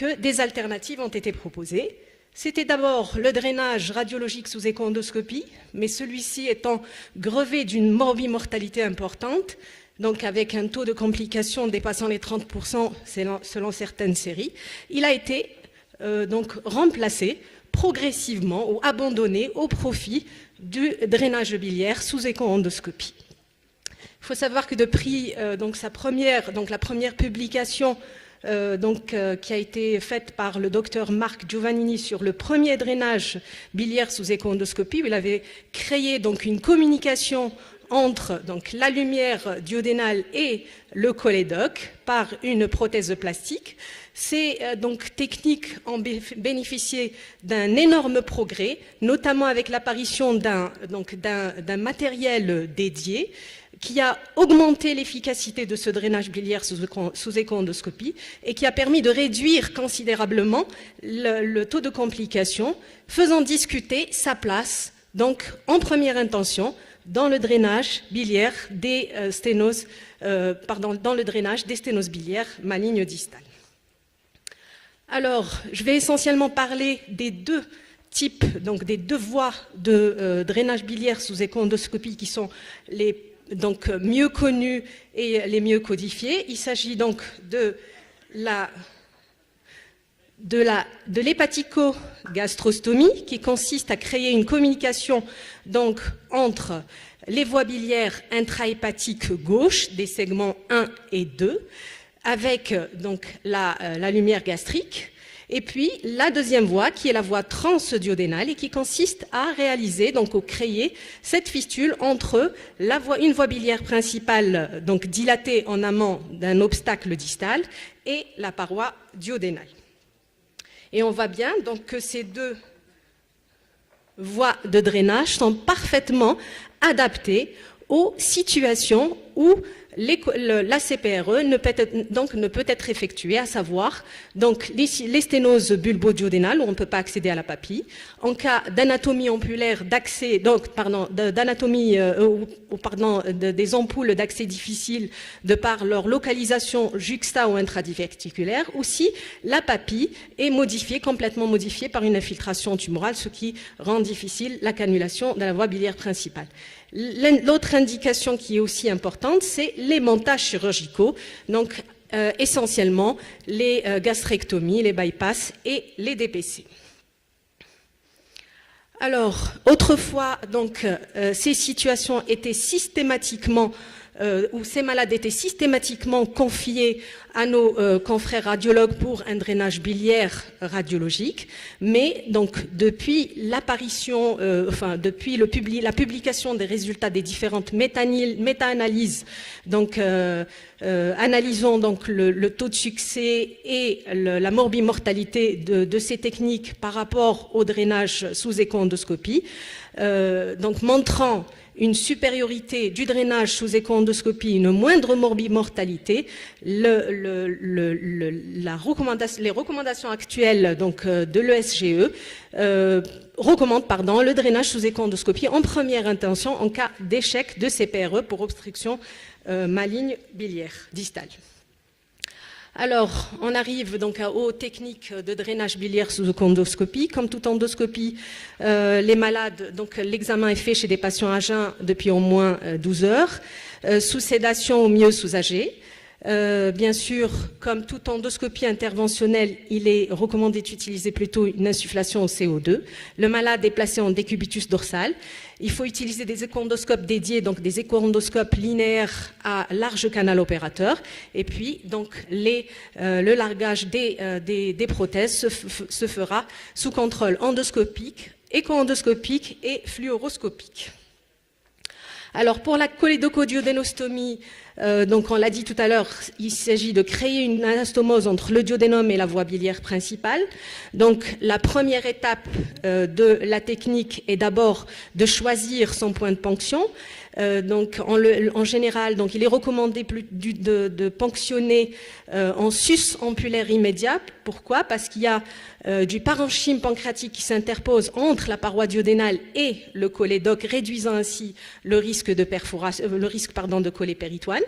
que des alternatives ont été proposées. C'était d'abord le drainage radiologique sous écho-endoscopie, mais celui-ci étant grevé d'une morbimortalité importante, donc avec un taux de complications dépassant les 30% selon certaines séries, il a été donc remplacé progressivement ou abandonné au profit du drainage biliaire sous écho-endoscopie. Il faut savoir que depuis la première publication qui a été faite par le docteur Marc Giovannini sur le premier drainage biliaire sous écho-endoscopie, où il avait créé donc une communication entre donc, la lumière duodénale et le cholédoque par une prothèse de plastique. Ces techniques ont bénéficié d'un énorme progrès, notamment avec l'apparition d'un matériel dédié qui a augmenté l'efficacité de ce drainage biliaire sous écho-endoscopie et qui a permis de réduire considérablement le taux de complications, faisant discuter sa place donc en première intention dans le drainage biliaire des sténoses biliaires malignes distales. Alors, je vais essentiellement parler des deux types, donc des deux voies de drainage biliaire sous écho-endoscopie qui sont les mieux connues et les mieux codifiées. Il s'agit donc de l'hépatico-gastrostomie qui consiste à créer une communication donc entre les voies biliaires intrahépatiques gauche des segments 1 et 2 avec donc la lumière gastrique, et puis la deuxième voie qui est la voie transduodénale et qui consiste à réaliser, donc à créer cette fistule entre une voie biliaire principale donc dilatée en amont d'un obstacle distal et la paroi duodénale. Et on voit bien donc que ces deux voies de drainage sont parfaitement adaptées aux situations où la CPRE ne peut être effectuée, à savoir donc les sténoses bulbo-duodénales où on ne peut pas accéder à la papille, en cas d'anatomie ampulaire d'accès, des ampoules d'accès difficile de par leur localisation juxta ou intradiverticulaire, ou si la papille est complètement modifiée par une infiltration tumorale, ce qui rend difficile la cannulation de la voie biliaire principale. L'autre indication qui est aussi importante, c'est les montages chirurgicaux, donc essentiellement les gastrectomies, les bypass et les DPC. Alors, autrefois, donc, ces situations étaient systématiquement où ces malades étaient systématiquement confiés à nos confrères radiologues pour un drainage biliaire radiologique, mais donc depuis l'apparition, depuis la publication des résultats des différentes méta-analyses, donc analysons donc le taux de succès et la morbimortalité de ces techniques par rapport au drainage sous écho-endoscopie, donc montrant une supériorité du drainage sous écho-endoscopie, une moindre morbimortalité, les recommandations actuelles donc, de l'ESGE recommandent le drainage sous écho-endoscopie en première intention en cas d'échec de CPRE pour obstruction maligne biliaire distale. Alors, on arrive donc aux techniques de drainage biliaire sous endoscopie. Comme toute endoscopie, les malades, donc l'examen est fait chez des patients à jeun depuis au moins 12 heures, sous sédation au mieux sous AG. Bien sûr, comme toute endoscopie interventionnelle, il est recommandé d'utiliser plutôt une insufflation au CO2. Le malade est placé en décubitus dorsal. Il faut utiliser des écho-endoscopes dédiés, donc des écho-endoscopes linéaires à large canal opérateur. Et puis, donc, le largage des prothèses se fera sous contrôle endoscopique, écho-endoscopique et fluoroscopique. Alors, pour la cholédocoduodénostomie, donc on l'a dit tout à l'heure, il s'agit de créer une anastomose entre le duodénum et la voie biliaire principale. Donc, la première étape de la technique est d'abord de choisir son point de ponction. Donc, en général, donc, il est recommandé de ponctionner en sus ampulaire immédiat. Pourquoi? Parce qu'il y a du parenchyme pancréatique qui s'interpose entre la paroi duodénale et le cholédoque, réduisant ainsi le risque de perforation, de collée péritoine.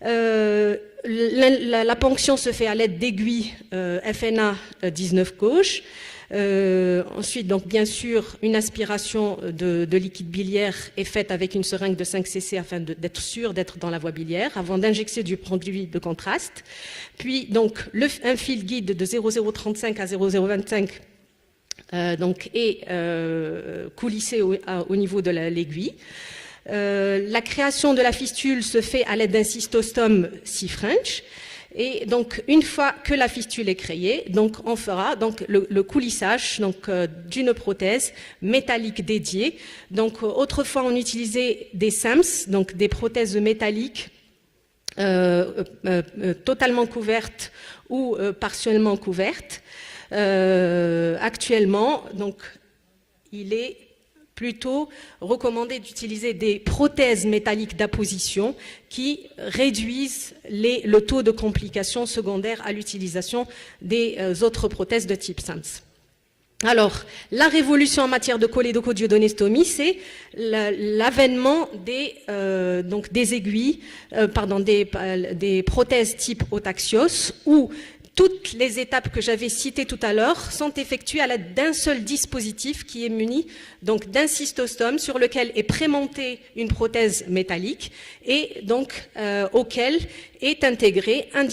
La ponction se fait à l'aide d'aiguilles FNA 19 gauche. Ensuite, donc, bien sûr, une aspiration de liquide biliaire est faite avec une seringue de 5 cc afin d'être sûr d'être dans la voie biliaire avant d'injecter du produit de contraste. Puis, donc, un fil guide de 0,035 à 0,025 donc, est coulissé au niveau de l'aiguille. La création de la fistule se fait à l'aide d'un cystostome 6 French. Et donc, une fois que la fistule est créée, donc, on fera donc, le coulissage d'une prothèse métallique dédiée. Donc, autrefois, on utilisait des SAMS, donc des prothèses métalliques totalement couvertes ou partiellement couvertes. Actuellement, donc, il est plutôt recommandé d'utiliser des prothèses métalliques d'apposition qui réduisent le taux de complications secondaires à l'utilisation des autres prothèses de type SAMS. Alors, la révolution en matière de cholédochondriodonéstomie, c'est l'avènement des aiguilles, des prothèses type Otaxios, où toutes les étapes que j'avais citées tout à l'heure sont effectuées à l'aide d'un seul dispositif qui est muni donc d'un cystostome sur lequel est prémontée une prothèse métallique et donc auquel est intégré un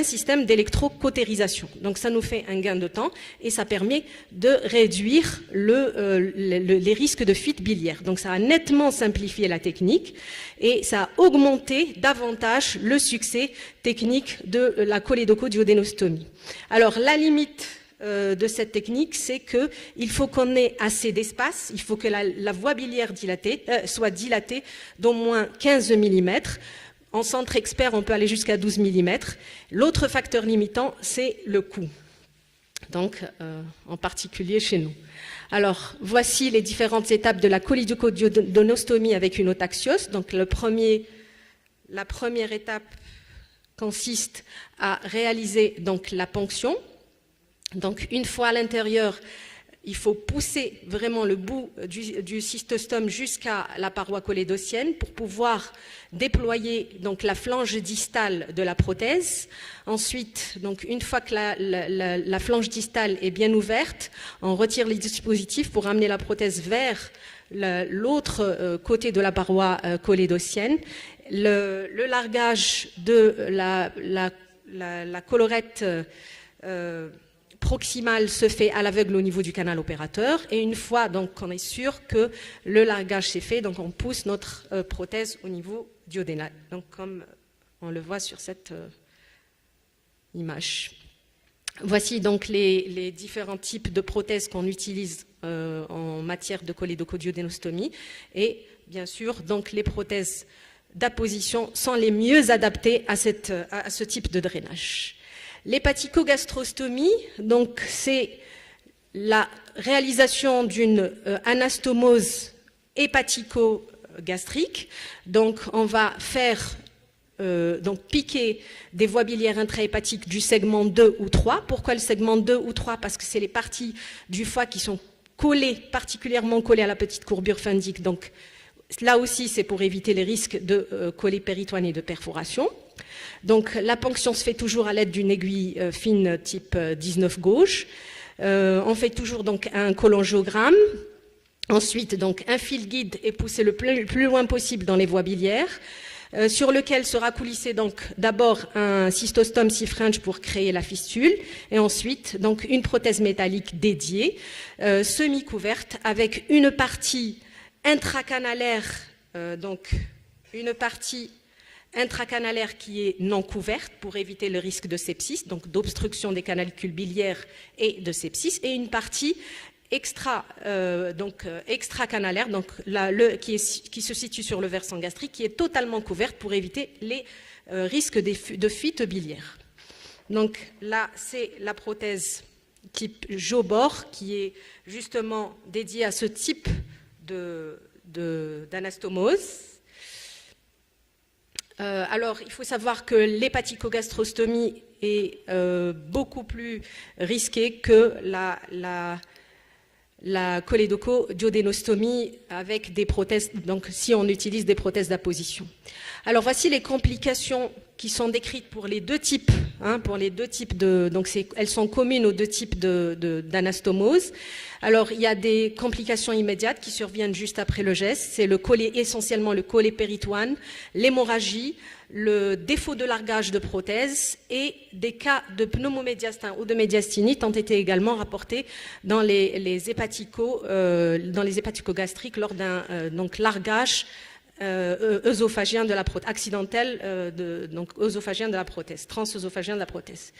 système d'électrocautérisation. Donc ça nous fait un gain de temps et ça permet de réduire les risques de fuite biliaire. Donc ça a nettement simplifié la technique et ça a augmenté davantage le succès technique de la cholédochondriodonéstomie. Alors la limite de cette technique, c'est qu'il faut qu'on ait assez d'espace, il faut que la voie biliaire soit dilatée d'au moins 15 mm. En centre expert, on peut aller jusqu'à 12 mm. L'autre facteur limitant, c'est le coût, donc en particulier chez nous. Alors, voici les différentes étapes de la cholédochondriodonéstomie avec une Otaxios. Donc, la première étape consiste à réaliser donc, la ponction. Donc, une fois à l'intérieur, il faut pousser vraiment le bout du cystostome jusqu'à la paroi cholédocienne pour pouvoir déployer donc, la flange distale de la prothèse. Ensuite, donc, une fois que la flange distale est bien ouverte, on retire les dispositifs pour amener la prothèse vers l'autre côté de la paroi cholédocienne. Le largage de la collerette proximale se fait à l'aveugle au niveau du canal opérateur et une fois donc qu'on est sûr que le largage s'est fait, donc on pousse notre prothèse au niveau duodénal, donc comme on le voit sur cette image. Voici donc les différents types de prothèses qu'on utilise en matière de cholédochondriodonéstomie et bien sûr donc les prothèses d'apposition sont les mieux adaptées à ce type de drainage. L'hépaticogastrostomie, donc c'est la réalisation d'une anastomose hépatico-gastrique. Donc on va faire piquer des voies biliaires intrahépatiques du segment 2 ou 3. Pourquoi le segment 2 ou 3? Parce que c'est les parties du foie qui sont particulièrement collées à la petite courbure fundique. Donc là aussi, c'est pour éviter les risques de collée péritoine et de perforation. Donc la ponction se fait toujours à l'aide d'une aiguille fine type 19 gauche. On fait toujours donc un cholangiogramme. Ensuite, donc un fil guide est poussé le plus loin possible dans les voies biliaires, sur lequel sera coulissé donc d'abord un cystostome 6 French pour créer la fistule, et ensuite donc une prothèse métallique dédiée, semi-couverte, avec une partie intracanalaire, intracanalaire qui est non couverte pour éviter le risque de sepsis, donc d'obstruction des canalicule biliaires et de sepsis, et une partie extracanalaire, donc qui se situe sur le versant gastrique, qui est totalement couverte pour éviter les risques de fuite biliaire. Donc là, c'est la prothèse type Jobor qui est justement dédiée à ce type d'anastomose. Alors, il faut savoir que l'hépaticogastrostomie est beaucoup plus risquée que la cholédoco-duodénostomie avec des prothèses, donc si on utilise des prothèses d'apposition. Alors voici les complications qui sont décrites pour les deux types, donc elles sont communes aux deux types d'anastomose. Alors il y a des complications immédiates qui surviennent juste après le geste, c'est essentiellement le collet péritoine, l'hémorragie, le défaut de largage de prothèse et des cas de pneumomédiastin ou de médiastinite ont été également rapportés dans les hépaticogastriques lors d'un largage œsophagien de la prothèse, accidentel, œsophagien de la prothèse, transœsophagien de la prothèse.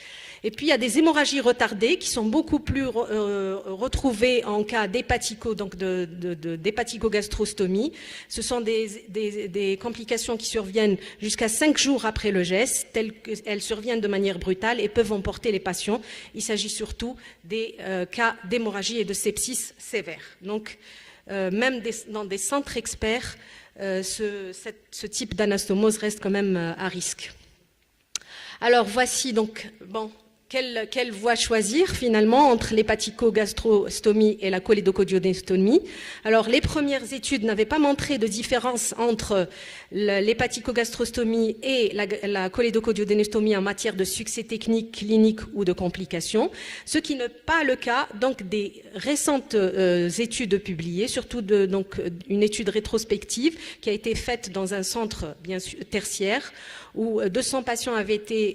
Et puis il y a des hémorragies retardées qui sont beaucoup plus retrouvées en cas d'hépaticogastrostomie. Ce sont des complications qui surviennent jusqu'à 5 jours après le geste, telles qu'elles surviennent de manière brutale et peuvent emporter les patients. Il s'agit surtout des cas d'hémorragie et de sepsis sévères. Donc même dans des centres experts, ce type d'anastomose reste quand même à risque. Alors voici donc, quelle voie choisir finalement entre l'hépaticogastrostomie et la cholédocoduodénostomie. Alors les premières études n'avaient pas montré de différence entre l'hépaticogastrostomie et la cholédocoduodénostomie en matière de succès technique, clinique ou de complications, ce qui n'est pas le cas donc des récentes études publiées, surtout une étude rétrospective qui a été faite dans un centre bien sûr tertiaire où 200 patients avaient été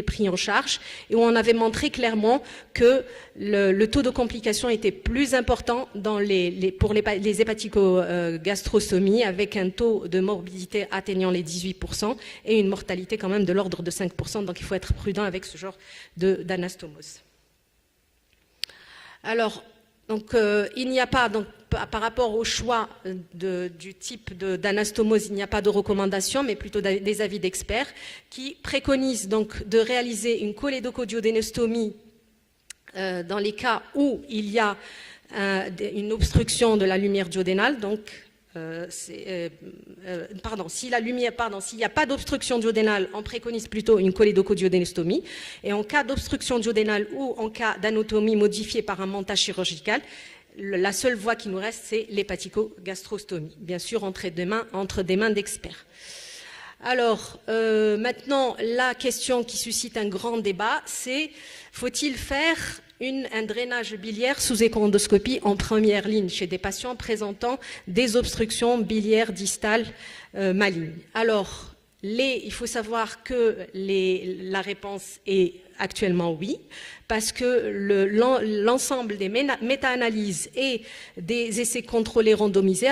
pris en charge et où on avait montré clairement que le taux de complications était plus important pour les hépaticogastrostomies avec un taux de morbidité atteignant les 18% et une mortalité quand même de l'ordre de 5%. Donc il faut être prudent avec ce genre d'anastomose. Alors, il n'y a pas, par rapport au choix du type d'anastomose, il n'y a pas de recommandation, mais plutôt des avis d'experts qui préconisent donc de réaliser une cholédocoduodénostomie dans les cas où il y a une obstruction de la lumière duodénale, s'il n'y a pas d'obstruction duodénale, on préconise plutôt une cholédocoduodénostomie. Et en cas d'obstruction duodénale ou en cas d'anatomie modifiée par un montage chirurgical, la seule voie qui nous reste, c'est l'hépaticogastrostomie, bien sûr entre des mains d'experts. Alors, maintenant, la question qui suscite un grand débat, c'est faut-il faire un drainage biliaire sous échoendoscopie en première ligne chez des patients présentant des obstructions biliaires distales malignes? Alors, il faut savoir que la réponse est actuellement oui, parce que l'ensemble des méta-analyses et des essais contrôlés randomisés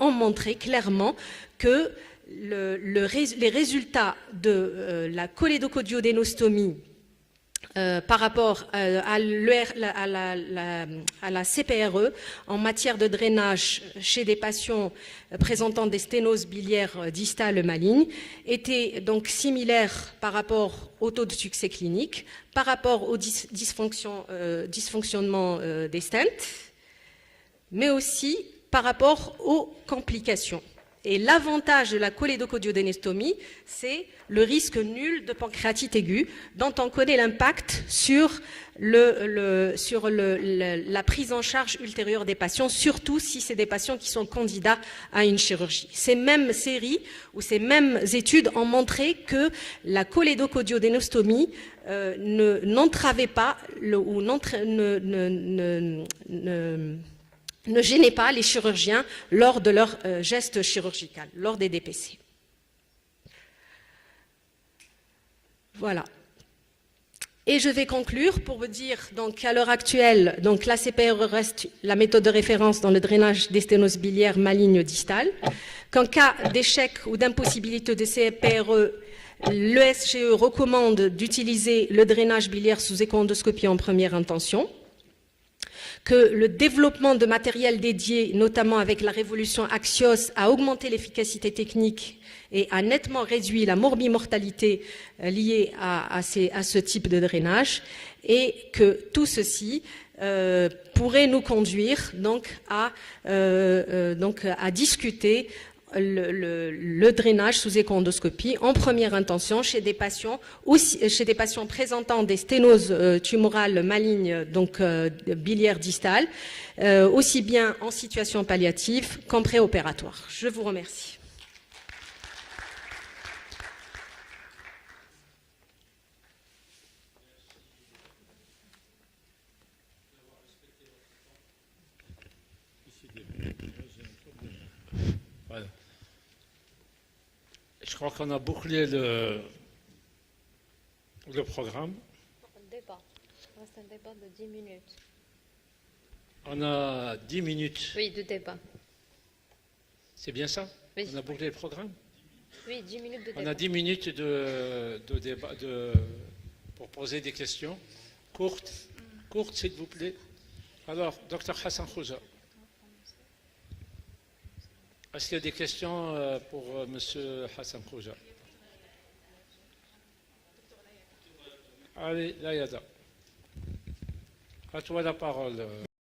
ont montré clairement que les résultats de la cholédocoduodénostomie par rapport à la CPRE en matière de drainage chez des patients présentant des sténoses biliaires distales malignes était donc similaire par rapport au taux de succès clinique, par rapport au dysfonctionnement des stents, mais aussi par rapport aux complications. Et l'avantage de la cholédocoduodénostomie, c'est le risque nul de pancréatite aiguë, dont on connaît l'impact sur la prise en charge ultérieure des patients, surtout si c'est des patients qui sont candidats à une chirurgie. Ces mêmes séries ou ces mêmes études ont montré que la cholédocoduodénostomie n'entravait pas ne gênait pas les chirurgiens lors de leur geste chirurgical, lors des DPC. Voilà. Et je vais conclure pour vous dire qu'à l'heure actuelle, la CPRE reste la méthode de référence dans le drainage des sténoses biliaires malignes distales, qu'en cas d'échec ou d'impossibilité de CPRE, l'ESGE recommande d'utiliser le drainage biliaire sous échoendoscopie en première intention, que le développement de matériel dédié, notamment avec la révolution Axios, a augmenté l'efficacité technique et a nettement réduit la morbimortalité liée à ce type de drainage, et que tout ceci pourrait nous conduire à discuter le drainage sous écho-endoscopie en première intention chez des patients présentant des sténoses tumorales malignes, donc biliaires distales, aussi bien en situation palliative qu'en préopératoire. Je vous remercie. Voilà. Je crois qu'on a bouclé le programme. Le débat. C'est un débat de 10 minutes. On a 10 minutes. Oui, de débat. C'est bien ça? Oui. On a bouclé le programme? Oui, 10 minutes de débat. On a 10 minutes de débat pour poser des questions. Courtes, s'il vous plaît. Alors, Dr Hassan Khouja. Est-ce qu'il y a des questions pour M. Hassan Khouja? Allez, Layada. À toi la parole.